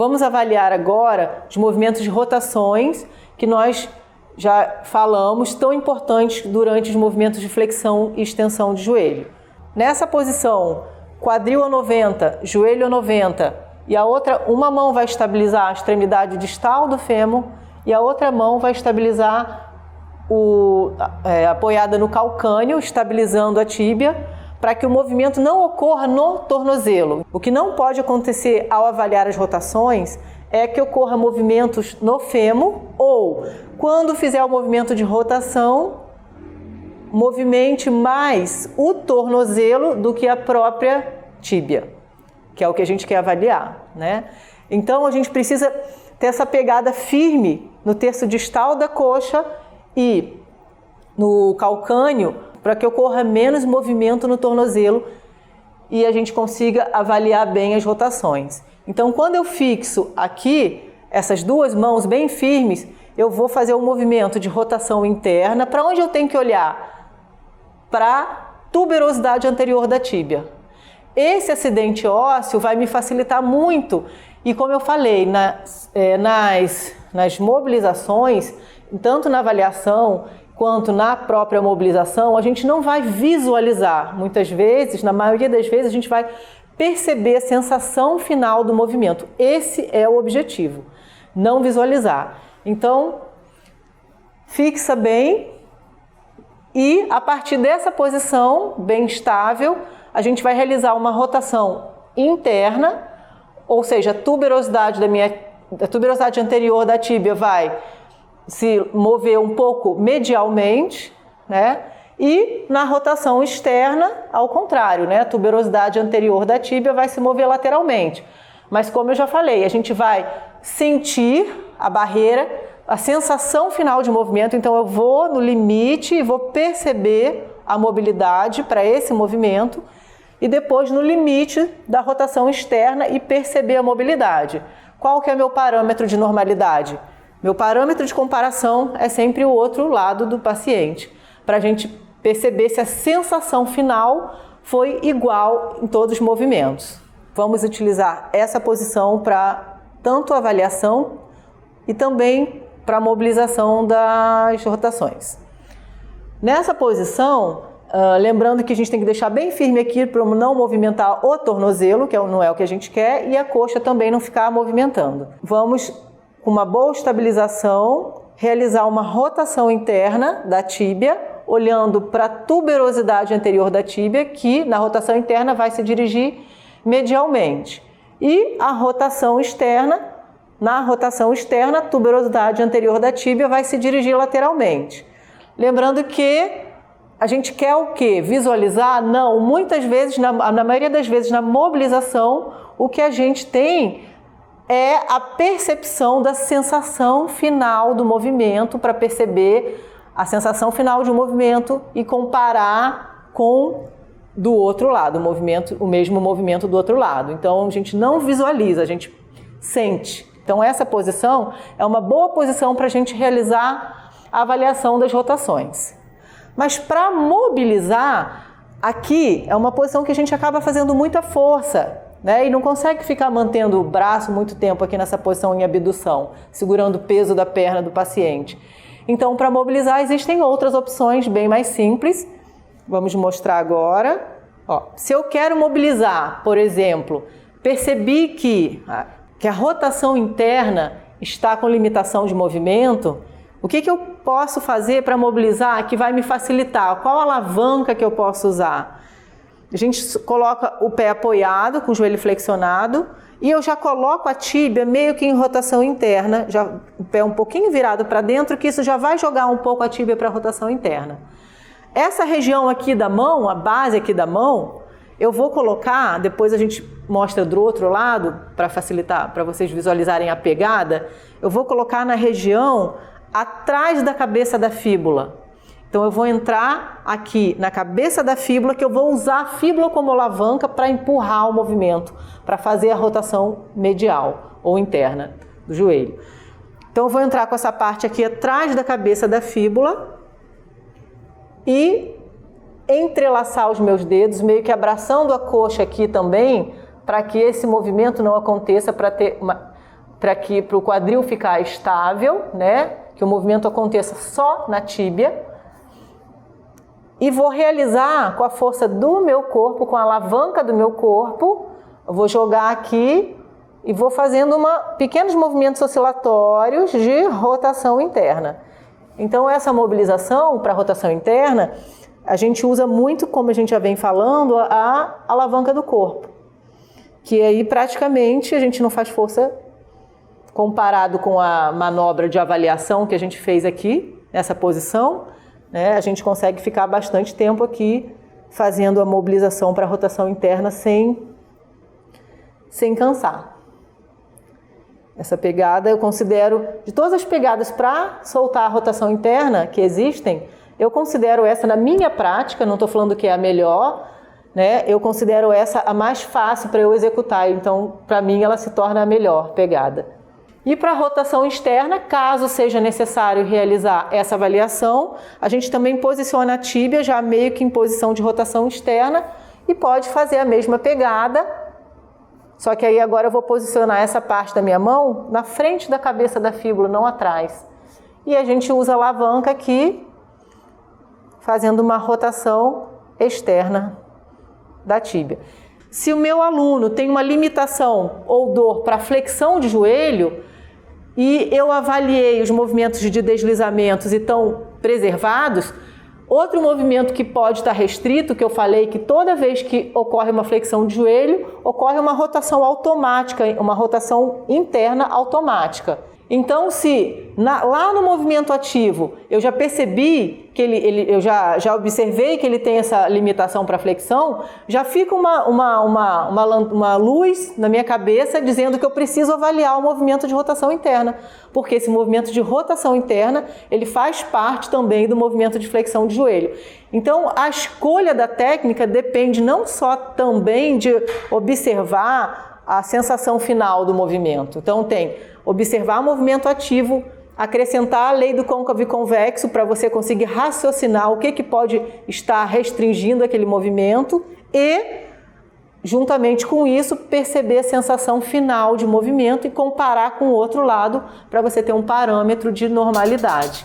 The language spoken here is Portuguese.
Vamos avaliar agora os movimentos de rotações que nós já falamos, tão importantes durante os movimentos de flexão e extensão de joelho. Nessa posição, quadril a 90, joelho a 90, e a outra, uma mão vai estabilizar a extremidade distal do fêmur e a outra mão vai estabilizar apoiada no calcâneo, estabilizando a tíbia, para que o movimento não ocorra no tornozelo. O que não pode acontecer ao avaliar as rotações é que ocorra movimentos no fêmur ou, quando fizer o movimento de rotação, movimente mais o tornozelo do que a própria tíbia, que é o que a gente quer avaliar, né? Então a gente precisa ter essa pegada firme no terço distal da coxa e no calcâneo para que ocorra menos movimento no tornozelo e a gente consiga avaliar bem as rotações. Então, quando eu fixo aqui essas duas mãos bem firmes, eu vou fazer um movimento de rotação interna. Para onde eu tenho que olhar? Para a tuberosidade anterior da tíbia. Esse acidente ósseo vai me facilitar muito. E como eu falei, nas mobilizações, tanto na avaliação quanto na própria mobilização, a gente não vai visualizar. Muitas vezes, na maioria das vezes, a gente vai perceber a sensação final do movimento. Esse é o objetivo, não visualizar. Então, fixa bem e a partir dessa posição bem estável, a gente vai realizar uma rotação interna, ou seja, a tuberosidade anterior da tíbia vai se mover um pouco medialmente, né? E na rotação externa, ao contrário, né? A tuberosidade anterior da tíbia vai se mover lateralmente. Mas como eu já falei, a gente vai sentir a barreira, a sensação final de movimento, então eu vou no limite e vou perceber a mobilidade para esse movimento e depois no limite da rotação externa e perceber a mobilidade. Qual que é o meu parâmetro de normalidade? Meu parâmetro de comparação é sempre o outro lado do paciente, para a gente perceber se a sensação final foi igual em todos os movimentos. Vamos utilizar essa posição para tanto avaliação e também para a mobilização das rotações. Nessa posição, lembrando que a gente tem que deixar bem firme aqui para não movimentar o tornozelo, que não é o que a gente quer, e a coxa também não ficar movimentando. Vamos, com uma boa estabilização, realizar uma rotação interna da tíbia, olhando para a tuberosidade anterior da tíbia, que na rotação interna vai se dirigir medialmente. E a rotação externa, na rotação externa, a tuberosidade anterior da tíbia vai se dirigir lateralmente. Lembrando que a gente quer o quê? Visualizar? Não, muitas vezes, na maioria das vezes na mobilização, o que a gente tem é a percepção da sensação final do movimento, para perceber a sensação final de um movimento e comparar com do outro lado, o mesmo movimento do outro lado. Então a gente não visualiza, a gente sente. Então essa posição é uma boa posição para a gente realizar a avaliação das rotações. Mas para mobilizar, aqui é uma posição que a gente acaba fazendo muita força, né? E não consegue ficar mantendo o braço muito tempo aqui nessa posição em abdução, segurando o peso da perna do paciente. Então, para mobilizar, existem outras opções bem mais simples. Vamos mostrar agora. Se eu quero mobilizar, por exemplo, percebi que a rotação interna está com limitação de movimento, o que eu posso fazer para mobilizar que vai me facilitar? Qual alavanca que eu posso usar? A gente coloca o pé apoiado, com o joelho flexionado, e eu já coloco a tíbia meio que em rotação interna, o pé um pouquinho virado para dentro, que isso já vai jogar um pouco a tíbia para a rotação interna. Essa região aqui da mão, a base aqui da mão, eu vou colocar, depois a gente mostra do outro lado, para facilitar, para vocês visualizarem a pegada, eu vou colocar na região atrás da cabeça da fíbula. Então eu vou entrar aqui na cabeça da fíbula, que eu vou usar a fíbula como alavanca para empurrar o movimento, para fazer a rotação medial ou interna do joelho. Então eu vou entrar com essa parte aqui atrás da cabeça da fíbula e entrelaçar os meus dedos, meio que abraçando a coxa aqui também, para que esse movimento não aconteça, para ter para o quadril ficar estável, né? Que o movimento aconteça só na tíbia. E vou realizar com a força do meu corpo, com a alavanca do meu corpo. Eu vou jogar aqui e vou fazendo pequenos movimentos oscilatórios de rotação interna. Então, essa mobilização para rotação interna, a gente usa muito, como a gente já vem falando, a alavanca do corpo. Que aí, praticamente, a gente não faz força comparado com a manobra de avaliação que a gente fez aqui, nessa posição, né? A gente consegue ficar bastante tempo aqui fazendo a mobilização para rotação interna sem cansar. Essa pegada eu considero, de todas as pegadas para soltar a rotação interna que existem, eu considero essa na minha prática, não estou falando que é a melhor, né? Eu considero essa a mais fácil para eu executar, então para mim ela se torna a melhor pegada. E para a rotação externa, caso seja necessário realizar essa avaliação, a gente também posiciona a tíbia já meio que em posição de rotação externa e pode fazer a mesma pegada. Só que aí agora eu vou posicionar essa parte da minha mão na frente da cabeça da fíbula, não atrás. E a gente usa a alavanca aqui, fazendo uma rotação externa da tíbia. Se o meu aluno tem uma limitação ou dor para flexão de joelho e eu avaliei os movimentos de deslizamentos e estão preservados, outro movimento que pode estar restrito, que eu falei que toda vez que ocorre uma flexão de joelho, ocorre uma rotação automática, uma rotação interna automática. Então, se lá no movimento ativo eu já percebi que eu já observei que ele tem essa limitação para flexão, já fica uma luz na minha cabeça dizendo que eu preciso avaliar o movimento de rotação interna, porque esse movimento de rotação interna ele faz parte também do movimento de flexão de joelho. Então, a escolha da técnica depende não só também de observar a sensação final do movimento. Então, tem observar o movimento ativo, acrescentar a lei do côncavo e convexo para você conseguir raciocinar o que pode estar restringindo aquele movimento e, juntamente com isso, perceber a sensação final de movimento e comparar com o outro lado para você ter um parâmetro de normalidade.